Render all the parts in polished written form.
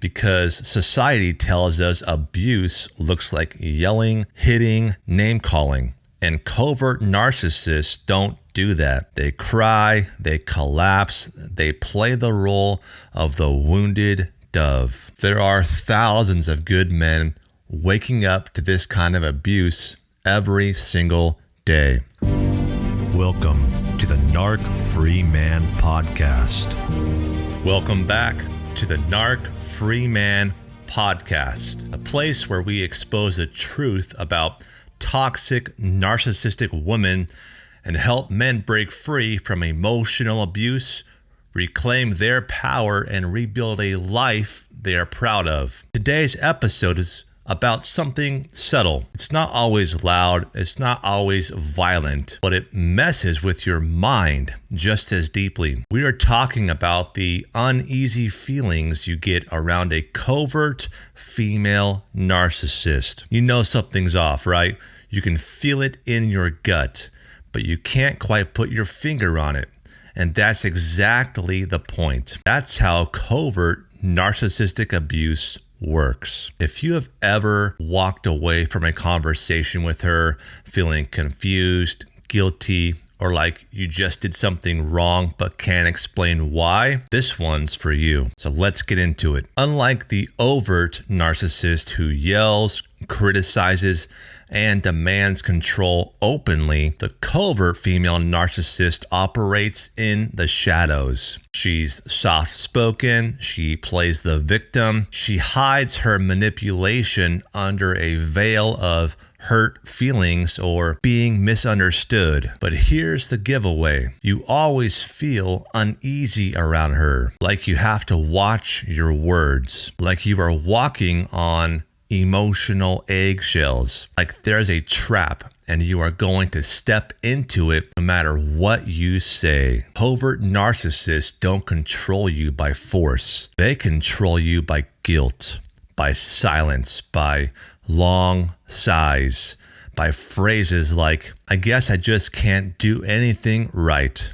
because society tells us abuse looks like yelling, hitting, name-calling. And covert narcissists don't do that. They cry, they collapse, they play the role of the wounded dove. There are thousands of good men waking up to this kind of abuse every single day. Welcome to the Narc Free Man Podcast. Welcome back to the Narc Free Man Podcast, a place where we expose the truth about toxic, narcissistic women and help men break free from emotional abuse, reclaim their power, and rebuild a life they are proud of. Today's episode is about something subtle. It's not always loud, it's not always violent, but it messes with your mind just as deeply. We are talking about the uneasy feelings you get around a covert female narcissist. You know something's off, right? You can feel it in your gut, but you can't quite put your finger on it. And that's exactly the point. That's how covert narcissistic abuse works. If you have ever walked away from a conversation with her feeling confused, guilty, or like you just did something wrong but can't explain why, this one's for you. So let's get into it. Unlike the overt narcissist who yells, criticizes, and demands control openly, the covert female narcissist operates in the shadows. She's soft-spoken, she plays the victim, she hides her manipulation under a veil of hurt feelings or being misunderstood. But here's the giveaway. You always feel uneasy around her, like you have to watch your words, like you are walking on emotional eggshells, like there's a trap and you are going to step into it no matter what you say. Covert narcissists don't control you by force. They control you by guilt, by silence, by long sighs, by phrases like, I guess I just can't do anything right.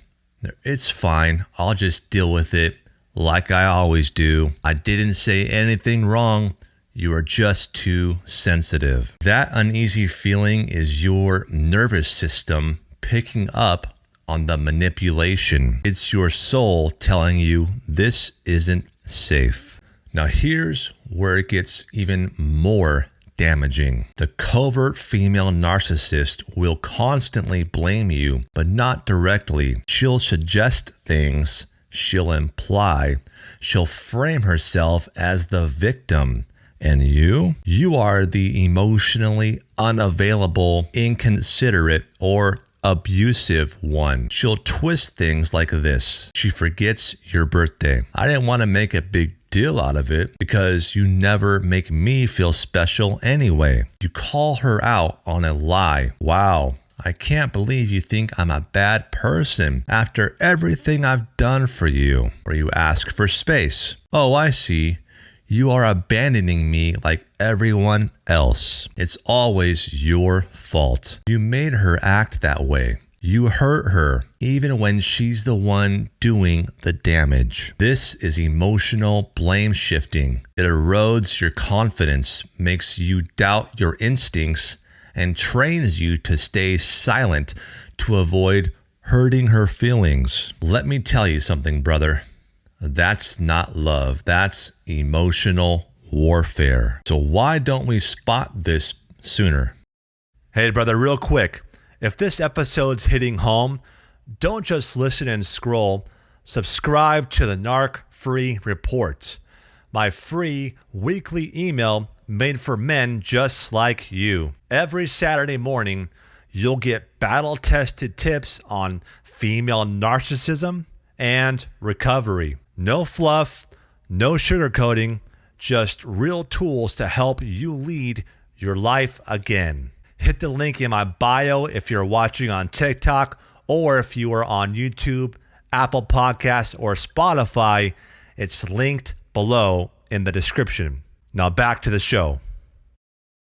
It's fine. I'll just deal with it like I always do. I didn't say anything wrong. You are just too sensitive. That uneasy feeling is your nervous system picking up on the manipulation. It's your soul telling you this isn't safe. Now here's where it gets even more damaging. The covert female narcissist will constantly blame you, but not directly. She'll suggest things, she'll imply, she'll frame herself as the victim. And you are the emotionally unavailable, inconsiderate, or abusive one. She'll twist things like this. She forgets your birthday. I didn't want to make a big deal out of it because you never make me feel special anyway. You call her out on a lie. Wow, I can't believe you think I'm a bad person after everything I've done for you. Or you ask for space. Oh, I see. You are abandoning me like everyone else. It's always your fault. You made her act that way. You hurt her, even when she's the one doing the damage. This is emotional blame shifting. It erodes your confidence, makes you doubt your instincts, and trains you to stay silent to avoid hurting her feelings. Let me tell you something, brother. That's not love. That's emotional warfare. So why don't we spot this sooner? Hey, brother, real quick. If this episode's hitting home, don't just listen and scroll. Subscribe to the Narc Free Report, my free weekly email made for men just like you. Every Saturday morning, you'll get battle-tested tips on female narcissism and recovery. No fluff, no sugarcoating, just real tools to help you lead your life again. Hit the link in my bio if you're watching on TikTok or if you are on YouTube, Apple Podcasts, or Spotify. It's linked below in the description. Now back to the show.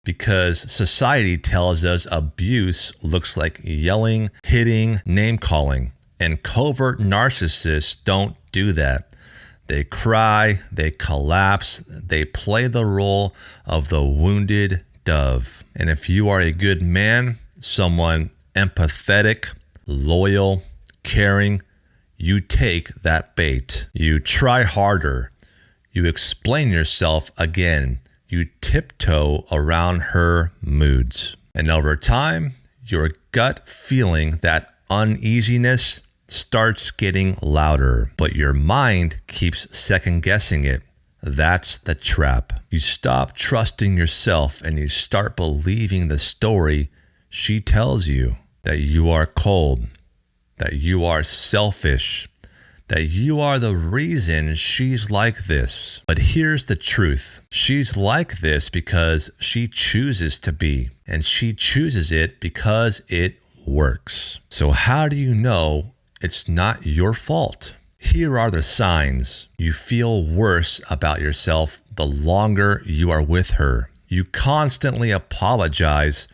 Because society tells us abuse looks like yelling, hitting, name-calling, and covert narcissists don't do that. They cry, they collapse, they play the role of the wounded dove. And if you are a good man, someone empathetic, loyal, caring, you take that bait. You try harder. You explain yourself again. You tiptoe around her moods. And over time, your gut feeling, that uneasiness, starts getting louder, but your mind keeps second guessing it. That's the trap. You stop trusting yourself and you start believing the story she tells you, that you are cold, that you are selfish, that you are the reason she's like this. But here's the truth. She's like this because she chooses to be, and she chooses it because it works. So how do you know it's not your fault? Here are the signs. You feel worse about yourself the longer you are with her. You constantly apologize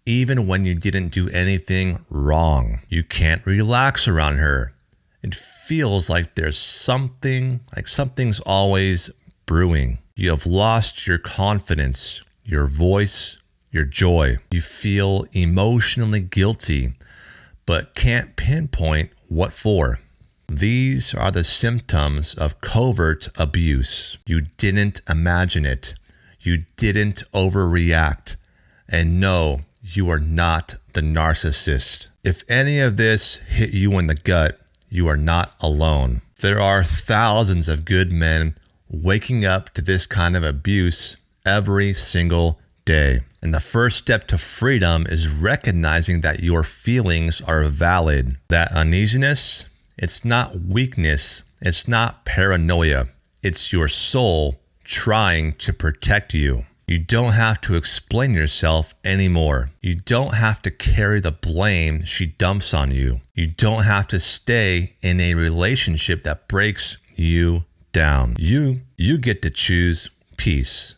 even when you didn't do anything wrong. You can't relax around her. It feels like there's something's always brewing. You have lost your confidence, your voice, your joy. You feel emotionally guilty, but can't pinpoint what for. These are the symptoms of covert abuse. You didn't imagine it. You didn't overreact. And no, you are not the narcissist. If any of this hit you in the gut, you are not alone. There are thousands of good men waking up to this kind of abuse every single day. And the first step to freedom is recognizing that your feelings are valid. That uneasiness, it's not weakness, it's not paranoia. It's your soul trying to protect you. You don't have to explain yourself anymore. You don't have to carry the blame she dumps on you. You don't have to stay in a relationship that breaks you down. You get to choose peace.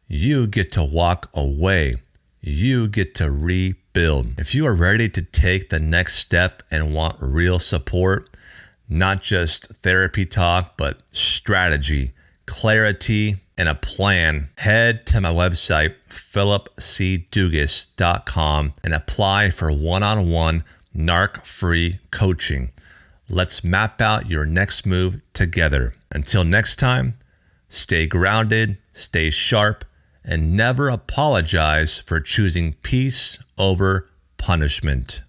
You get to walk away. You get to rebuild. If you are ready to take the next step and want real support, not just therapy talk, but strategy, clarity, and a plan, head to my website, phillipcdugas.com, and apply for one-on-one narc-free coaching. Let's map out your next move together. Until next time, stay grounded, stay sharp, and never apologize for choosing peace over punishment.